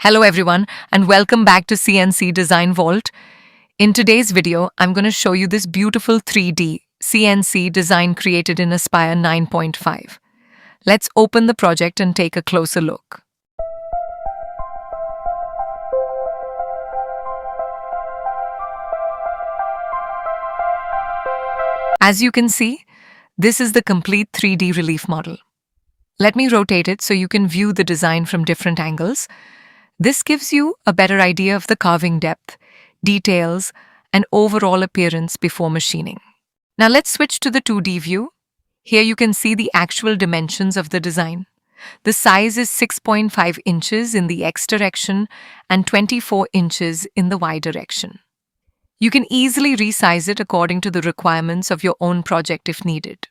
Hello everyone and welcome back to CNC Design Vault. In today's video, I'm going to show you this beautiful 3D CNC design created in Aspire 9.5. Let's open the project and take a closer look. As you can see, this is the complete 3D relief model. Let me rotate it so you can view the design from different angles. This gives you a better idea of the carving depth, details, and overall appearance before machining. Now let's switch to the 2D view. Here you can see the actual dimensions of the design. The size is 6.5 inches in the X direction and 24 inches in the Y direction. You can easily resize it according to the requirements of your own project if needed.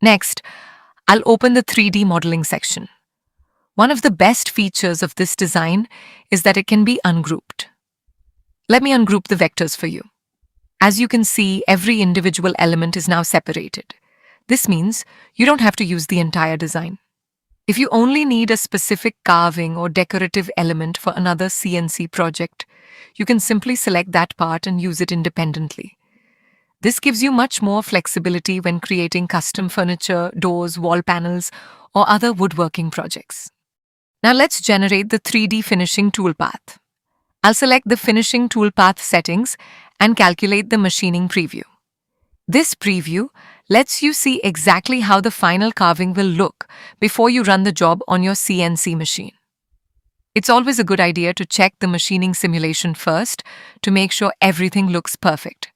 Next, I'll open the 3D modeling section. One of the best features of this design is that it can be ungrouped. Let me ungroup the vectors for you. As you can see, every individual element is now separated. This means you don't have to use the entire design. If you only need a specific carving or decorative element for another CNC project, you can simply select that part and use it independently. This gives you much more flexibility when creating custom furniture, doors, wall panels, or other woodworking projects. Now let's generate the 3D finishing toolpath. I'll select the finishing toolpath settings and calculate the machining preview. This preview lets you see exactly how the final carving will look before you run the job on your CNC machine. It's always a good idea to check the machining simulation first to make sure everything looks perfect.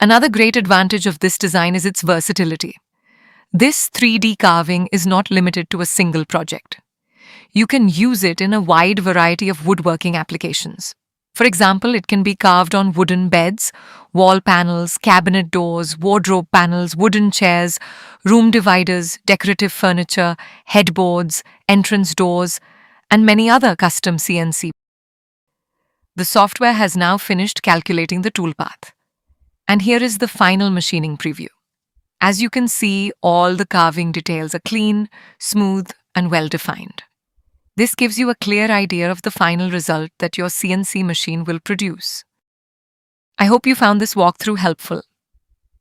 Another great advantage of this design is its versatility. This 3D carving is not limited to a single project. You can use it in a wide variety of woodworking applications. For example, it can be carved on wooden beds, wall panels, cabinet doors, wardrobe panels, wooden chairs, room dividers, decorative furniture, headboards, entrance doors, and many other custom CNC. The software has now finished calculating the toolpath. And here is the final machining preview. As you can see, all the carving details are clean, smooth, and well-defined. This gives you a clear idea of the final result that your CNC machine will produce. I hope you found this walkthrough helpful.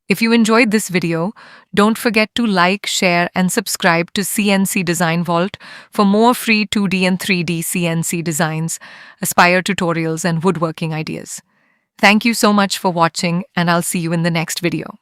If you enjoyed this video, don't forget to like, share, and subscribe to CNC Design Vault for more free 2D and 3D CNC designs, Aspire tutorials, and woodworking ideas. Thank you so much for watching, and I'll see you in the next video.